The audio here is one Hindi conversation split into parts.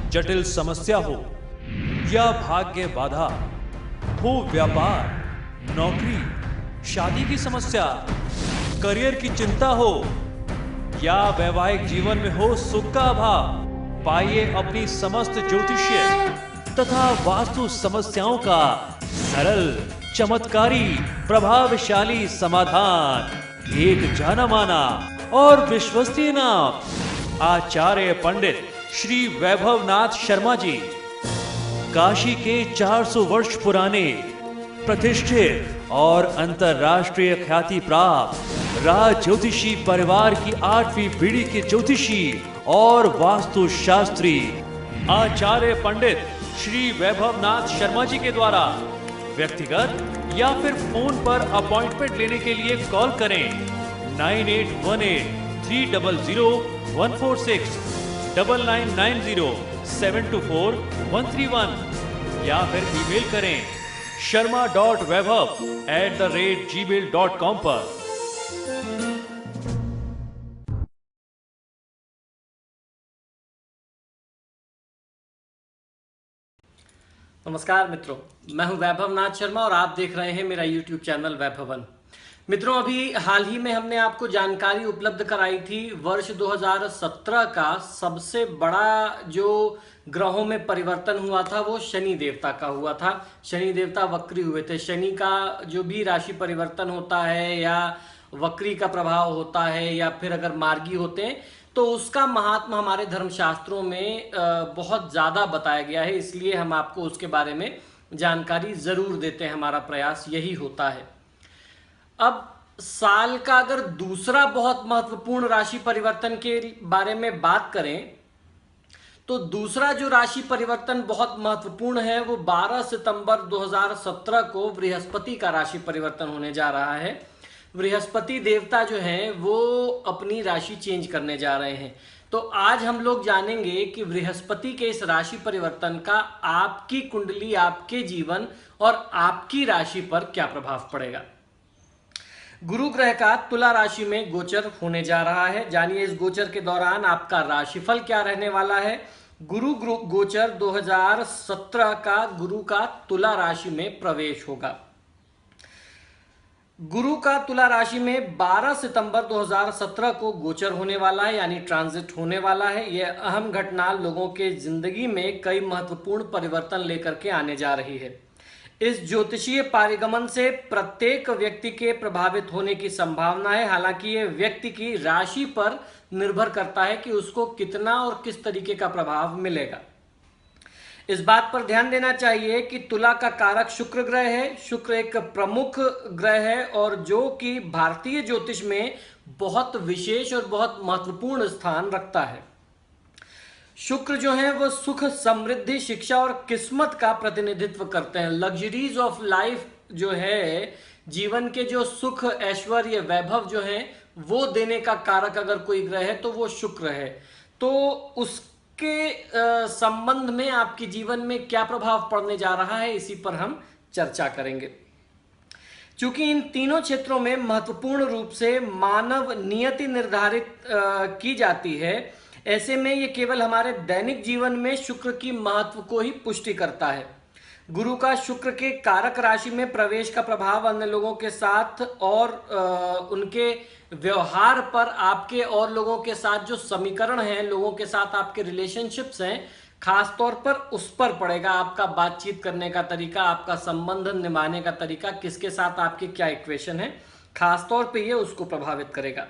जटिल समस्या हो या भाग्य बाधा हो, व्यापार, नौकरी, शादी की समस्या, करियर की चिंता हो या वैवाहिक जीवन में हो सुख का अभाव, पाइए अपनी समस्त ज्योतिषीय तथा वास्तु समस्याओं का सरल, चमत्कारी, प्रभावशाली समाधान। एक जाना माना और विश्वसनीय नाम, आचार्य पंडित श्री वैभवनाथ शर्मा जी, काशी के 400 वर्ष पुराने प्रतिष्ठित और अंतरराष्ट्रीय ख्याति प्राप्त राज ज्योतिषी परिवार की 8वीं पीढ़ी के ज्योतिषी और वास्तु शास्त्री आचार्य पंडित श्री वैभवनाथ शर्मा जी के द्वारा व्यक्तिगत या फिर फोन पर अपॉइंटमेंट लेने के लिए कॉल करें 9818300146, 9990724131 या फिर ईमेल करें sharma.vaibhav@gmail.com पर। नमस्कार मित्रों, मैं हूं वैभवनाथ शर्मा और आप देख रहे हैं मेरा YouTube चैनल वैभवन। मित्रों, अभी हाल ही में हमने आपको जानकारी उपलब्ध कराई थी वर्ष 2017 का सबसे बड़ा जो ग्रहों में परिवर्तन हुआ था वो शनि देवता का हुआ था। शनि देवता वक्री हुए थे। शनि का जो भी राशि परिवर्तन होता है या वक्री का प्रभाव होता है या फिर अगर मार्गी होते हैं तो उसका महात्मा हमारे धर्मशास्त्रों में बहुत ज़्यादा बताया गया है, इसलिए हम आपको उसके बारे में जानकारी ज़रूर देते हैं। हमारा प्रयास यही होता है। अब साल का अगर दूसरा बहुत महत्वपूर्ण राशि परिवर्तन के बारे में बात करें तो दूसरा जो राशि परिवर्तन बहुत महत्वपूर्ण है वो 12 सितंबर 2017 को बृहस्पति का राशि परिवर्तन होने जा रहा है। बृहस्पति देवता जो हैं वो अपनी राशि चेंज करने जा रहे हैं। तो आज हम लोग जानेंगे कि बृहस्पति के इस राशि परिवर्तन का आपकी कुंडली, आपके जीवन और आपकी राशि पर क्या प्रभाव पड़ेगा। गुरु ग्रह का तुला राशि में गोचर होने जा रहा है। जानिए इस गोचर के दौरान आपका राशिफल क्या रहने वाला है। गुरु गोचर 2017 का गुरु का तुला राशि में प्रवेश होगा। गुरु का तुला राशि में 12 सितंबर 2017 को गोचर होने वाला है, यानी ट्रांजिट होने वाला है। यह अहम घटना लोगों के जिंदगी में कई महत्वपूर्ण परिवर्तन लेकर के आने जा रही है। इस ज्योतिषीय पारिगमन से प्रत्येक व्यक्ति के प्रभावित होने की संभावना है। हालांकि यह व्यक्ति की राशि पर निर्भर करता है कि उसको कितना और किस तरीके का प्रभाव मिलेगा। इस बात पर ध्यान देना चाहिए कि तुला का कारक शुक्र ग्रह है। शुक्र एक प्रमुख ग्रह है और जो कि भारतीय ज्योतिष में बहुत विशेष और बहुत महत्वपूर्ण स्थान रखता है। शुक्र जो है वो सुख, समृद्धि, शिक्षा और किस्मत का प्रतिनिधित्व करते हैं। लग्जरीज ऑफ लाइफ जो है, जीवन के जो सुख, ऐश्वर्य, वैभव जो है वो देने का कारक अगर कोई ग्रह है तो वो शुक्र है। तो उसके संबंध में आपके जीवन में क्या प्रभाव पड़ने जा रहा है, इसी पर हम चर्चा करेंगे। चूंकि इन तीनों क्षेत्रों में महत्वपूर्ण रूप से मानव नियति निर्धारित की जाती है, ऐसे में ये केवल हमारे दैनिक जीवन में शुक्र की महत्व को ही पुष्टि करता है। गुरु का शुक्र के कारक राशि में प्रवेश का प्रभाव अन्य लोगों के साथ और उनके व्यवहार पर, आपके और लोगों के साथ जो समीकरण है, लोगों के साथ आपके रिलेशनशिप्स हैं, खास तौर पर उस पर पड़ेगा। आपका बातचीत करने का तरीका, आपका संबंध निभाने का तरीका, किसके साथ आपकी क्या इक्वेशन है, खास तौर पे ये उसको प्रभावित करेगा।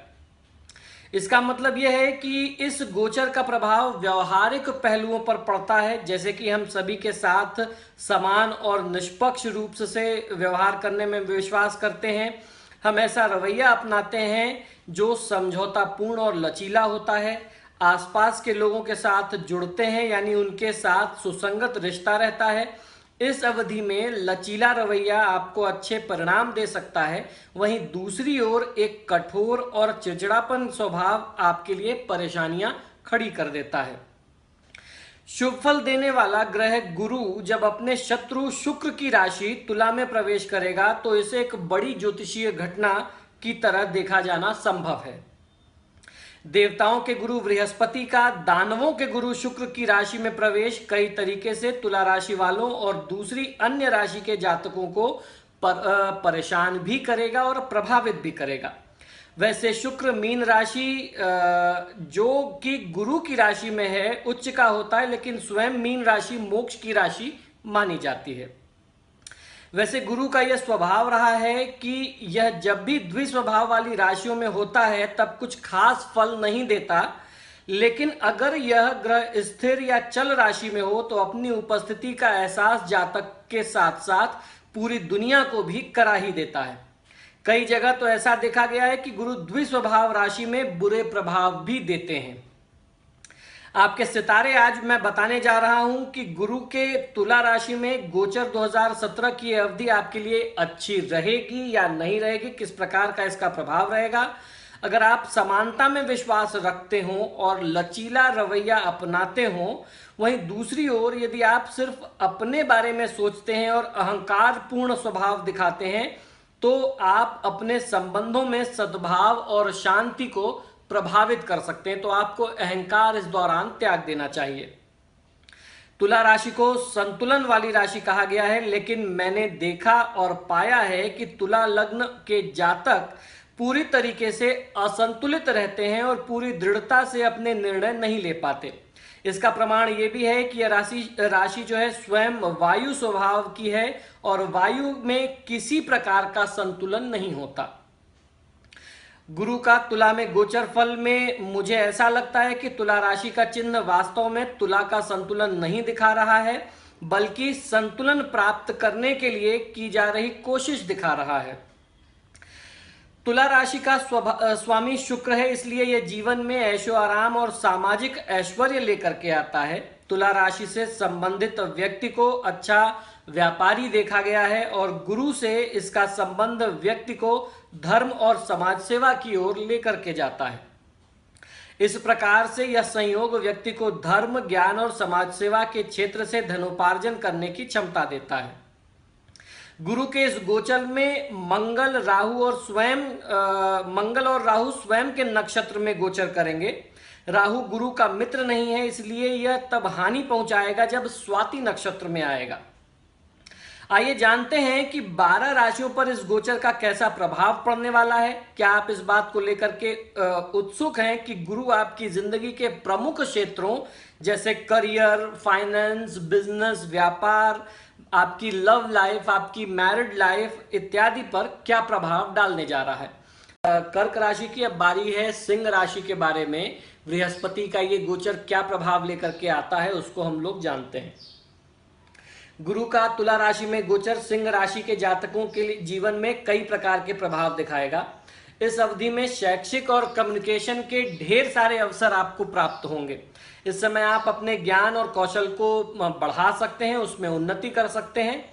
इसका मतलब यह है कि इस गोचर का प्रभाव व्यवहारिक पहलुओं पर पड़ता है, जैसे कि हम सभी के साथ समान और निष्पक्ष रूप से व्यवहार करने में विश्वास करते हैं। हम ऐसा रवैया अपनाते हैं जो समझौतापूर्ण और लचीला होता है। आसपास के लोगों के साथ जुड़ते हैं, यानी उनके साथ सुसंगत रिश्ता रहता है। इस अवधि में लचीला रवैया आपको अच्छे परिणाम दे सकता है। वहीं दूसरी ओर एक कठोर और चिड़चिड़ापन स्वभाव आपके लिए परेशानियां खड़ी कर देता है। शुभ फल देने वाला ग्रह गुरु जब अपने शत्रु शुक्र की राशि तुला में प्रवेश करेगा तो इसे एक बड़ी ज्योतिषीय घटना की तरह देखा जाना संभव है। देवताओं के गुरु बृहस्पति का दानवों के गुरु शुक्र की राशि में प्रवेश कई तरीके से तुला राशि वालों और दूसरी अन्य राशि के जातकों को परेशान भी करेगा और प्रभावित भी करेगा। वैसे शुक्र मीन राशि जो कि गुरु की राशि में है उच्च का होता है, लेकिन स्वयं मीन राशि मोक्ष की राशि मानी जाती है। वैसे गुरु का यह स्वभाव रहा है कि यह जब भी द्विस्वभाव वाली राशियों में होता है तब कुछ खास फल नहीं देता, लेकिन अगर यह ग्रह स्थिर या चल राशि में हो तो अपनी उपस्थिति का एहसास जातक के साथ साथ पूरी दुनिया को भी करा ही देता है। कई जगह तो ऐसा देखा गया है कि गुरु द्विस्वभाव राशि में बुरे प्रभाव भी देते हैं। आपके सितारे आज मैं बताने जा रहा हूं कि गुरु के तुला राशि में गोचर 2017 की अवधि आपके लिए अच्छी रहेगी या नहीं रहेगी, किस प्रकार का इसका प्रभाव रहेगा। अगर आप समानता में विश्वास रखते हो और लचीला रवैया अपनाते हो, वहीं दूसरी ओर यदि आप सिर्फ अपने बारे में सोचते हैं और अहंकार पूर्ण स्वभाव दिखाते हैं तो आप अपने संबंधों में सद्भाव और शांति को प्रभावित कर सकते हैं। तो आपको अहंकार इस दौरान त्याग देना चाहिए। तुला राशि को संतुलन वाली राशि कहा गया है, लेकिन मैंने देखा और पाया है कि तुला लग्न के जातक पूरी तरीके से असंतुलित रहते हैं और पूरी दृढ़ता से अपने निर्णय नहीं ले पाते। इसका प्रमाण ये भी है कि यह राशि जो है स्वयं वायु स्वभाव की है और वायु में किसी प्रकार का संतुलन नहीं होता। गुरु का तुला में गोचर फल में मुझे ऐसा लगता है कि तुला राशि का चिन्ह वास्तव में तुला का संतुलन नहीं दिखा रहा है, बल्कि संतुलन प्राप्त करने के लिए की जा रही कोशिश दिखा रहा है। तुला राशि का स्वामी शुक्र है, इसलिए यह जीवन में ऐशो आराम और सामाजिक ऐश्वर्य लेकर के आता है। तुला राशि से संबंधित व्यक्ति को अच्छा व्यापारी देखा गया है और गुरु से इसका संबंध व्यक्ति को धर्म और समाज सेवा की ओर लेकर के जाता है। इस प्रकार से यह संयोग व्यक्ति को धर्म, ज्ञान और समाज सेवा के क्षेत्र से धनोपार्जन करने की क्षमता देता है। गुरु के इस गोचर में मंगल और राहु स्वयं के नक्षत्र में गोचर करेंगे। राहु गुरु का मित्र नहीं है, इसलिए यह तब हानि पहुंचाएगा जब स्वाति नक्षत्र में आएगा। आइए जानते हैं कि 12 राशियों पर इस गोचर का कैसा प्रभाव पड़ने वाला है। क्या आप इस बात को लेकर के उत्सुक हैं कि गुरु आपकी जिंदगी के प्रमुख क्षेत्रों जैसे करियर, फाइनेंस, बिजनेस, व्यापार, आपकी लव लाइफ, आपकी मैरिड लाइफ इत्यादि पर क्या प्रभाव डालने जा रहा है। कर्क राशि की अब बारी है सिंह राशि के बारे में। बृहस्पति का ये गोचर क्या प्रभाव लेकर के आता है उसको हम लोग जानते हैं। गुरु का तुला राशि में गोचर सिंह राशि के जातकों के लिए जीवन में कई प्रकार के प्रभाव दिखाएगा। इस अवधि में शैक्षिक और कम्युनिकेशन के ढेर सारे अवसर आपको प्राप्त होंगे। इस समय आप अपने ज्ञान और कौशल को बढ़ा सकते हैं, उसमें उन्नति कर सकते हैं।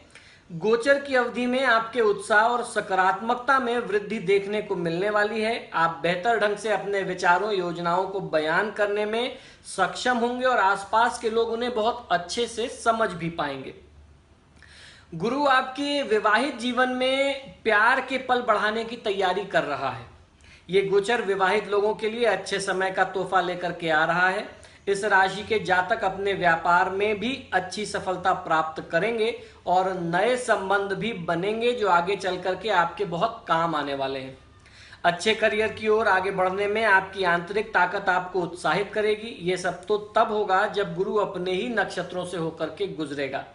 गोचर की अवधि में आपके उत्साह और सकारात्मकता में वृद्धि देखने को मिलने वाली है। आप बेहतर ढंग से अपने विचारों, योजनाओं को बयान करने में सक्षम होंगे और आसपास के लोग उन्हें बहुत अच्छे से समझ भी पाएंगे। गुरु आपके विवाहित जीवन में प्यार के पल बढ़ाने की तैयारी कर रहा है। ये गोचर विवाहित लोगों के लिए अच्छे समय का तोहफा लेकर के आ रहा है। इस राशि के जातक अपने व्यापार में भी अच्छी सफलता प्राप्त करेंगे और नए संबंध भी बनेंगे जो आगे चल करके आपके बहुत काम आने वाले हैं। अच्छे करियर की ओर आगे बढ़ने में आपकी आंतरिक ताकत आपको उत्साहित करेगी। ये सब तो तब होगा जब गुरु अपने ही नक्षत्रों से होकर के गुजरेगा।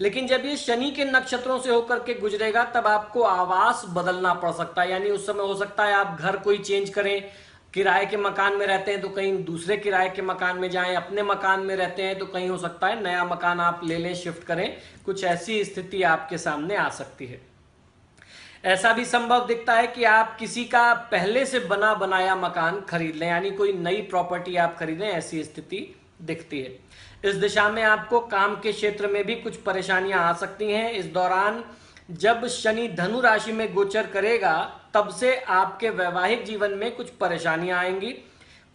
लेकिन जब ये शनि के नक्षत्रों से होकर के गुजरेगा तब आपको आवास बदलना पड़ सकता है। यानी उस समय हो सकता है आप घर कोई चेंज करें, किराए के मकान में रहते हैं तो कहीं दूसरे किराए के मकान में जाएं, अपने मकान में रहते हैं तो कहीं हो सकता है नया मकान आप ले लें, शिफ्ट करें। कुछ ऐसी स्थिति आपके सामने आ सकती है। ऐसा भी संभव दिखता है कि आप किसी का पहले से बना बनाया मकान खरीद लें, यानी कोई नई प्रॉपर्टी आप खरीदें, ऐसी स्थिति दिखती है। इस दिशा में आपको काम के क्षेत्र में भी कुछ परेशानियां आ सकती हैं। इस दौरान जब शनि धनु राशि में गोचर करेगा तब से आपके वैवाहिक जीवन में कुछ परेशानियां आएंगी।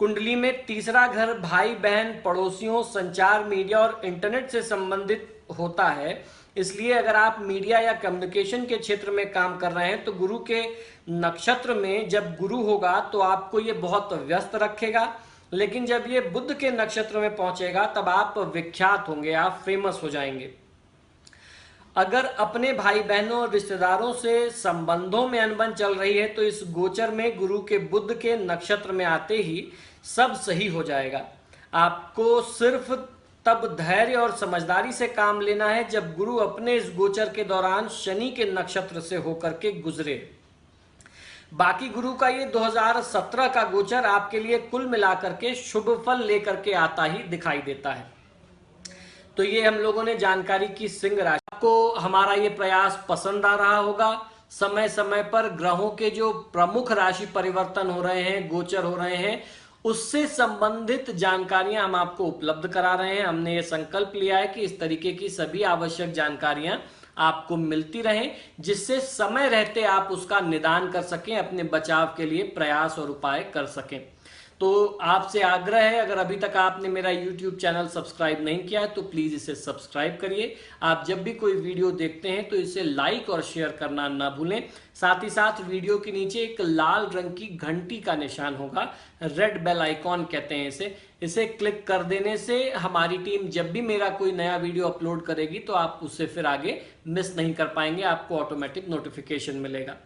कुंडली में तीसरा घर भाई बहन, पड़ोसियों, संचार, मीडिया और इंटरनेट से संबंधित होता है। इसलिए अगर आप मीडिया या कम्युनिकेशन के क्षेत्र में काम कर रहे हैं तो गुरु के नक्षत्र में जब गुरु होगा तो आपको ये बहुत व्यस्त रखेगा, लेकिन जब ये बुध के नक्षत्र में पहुंचेगा तब आप विख्यात होंगे, आप फेमस हो जाएंगे। अगर अपने भाई बहनों और रिश्तेदारों से संबंधों में अनबन चल रही है तो इस गोचर में गुरु के बुध के नक्षत्र में आते ही सब सही हो जाएगा। आपको सिर्फ तब धैर्य और समझदारी से काम लेना है जब गुरु अपने इस गोचर के दौरान शनि के नक्षत्र से होकर के गुजरे। बाकी गुरु का ये 2017 का गोचर आपके लिए कुल मिलाकर के शुभ फल लेकर के आता ही दिखाई देता है। तो ये हम लोगों ने जानकारी की सिंह राशि। आपको हमारा ये प्रयास पसंद आ रहा होगा। समय समय पर ग्रहों के जो प्रमुख राशि परिवर्तन हो रहे हैं, गोचर हो रहे हैं, उससे संबंधित जानकारियां हम आपको उपलब्ध करा रहे हैं। हमने ये संकल्प लिया है कि इस तरीके की सभी आवश्यक जानकारियां आपको मिलती रहें, जिससे समय रहते आप उसका निदान कर सकें, अपने बचाव के लिए प्रयास और उपाय कर सकें। तो आपसे आग्रह है, अगर अभी तक आपने मेरा YouTube चैनल सब्सक्राइब नहीं किया है तो प्लीज़ इसे सब्सक्राइब करिए। आप जब भी कोई वीडियो देखते हैं तो इसे लाइक और शेयर करना ना भूलें। साथ ही साथ वीडियो के नीचे एक लाल रंग की घंटी का निशान होगा, रेड बेल आइकॉन कहते हैं इसे क्लिक कर देने से हमारी टीम जब भी मेरा कोई नया वीडियो अपलोड करेगी तो आप उससे फिर आगे मिस नहीं कर पाएंगे, आपको ऑटोमेटिक नोटिफिकेशन मिलेगा।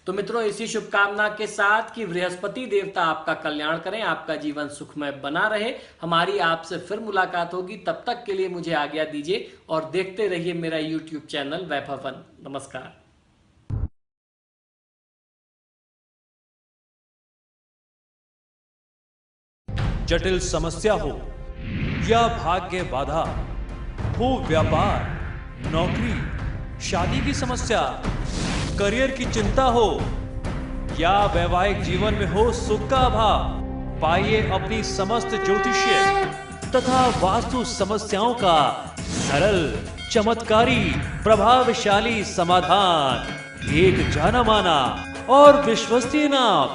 तो मित्रों, इसी शुभकामना के साथ कि बृहस्पति देवता आपका कल्याण करें, आपका जीवन सुखमय बना रहे। हमारी आपसे फिर मुलाकात होगी, तब तक के लिए मुझे आज्ञा दीजिए और देखते रहिए मेरा YouTube चैनल वैभवन। नमस्कार। जटिल समस्या हो या भाग्य बाधा हो, व्यापार, नौकरी, शादी की समस्या, करियर की चिंता हो या वैवाहिक जीवन में हो सुख का अभाव, पाइए अपनी समस्त ज्योतिषीय तथा वास्तु समस्याओं का सरल, चमत्कारी, प्रभावशाली समाधान। एक जाना माना और विश्वसनीय नाम,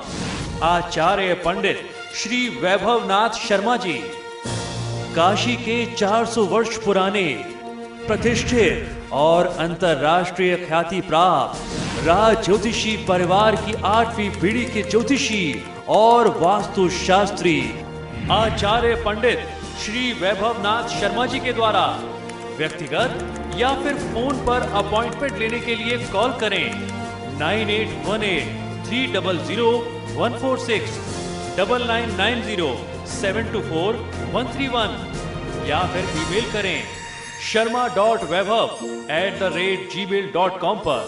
आचार्य पंडित श्री वैभवनाथ शर्मा जी, काशी के 400 वर्ष पुराने प्रतिष्ठित और अंतरराष्ट्रीय ख्याति प्राप्त राज ज्योतिषी परिवार की 8वीं पीढ़ी के ज्योतिषी और वास्तु शास्त्री आचार्य पंडित श्री वैभवनाथ शर्मा जी के द्वारा व्यक्तिगत या फिर फोन पर अपॉइंटमेंट लेने के लिए कॉल करें 9818 300 146, 9990 724 131 या फिर ईमेल करें sharma.vaibhav@gmail.com पर।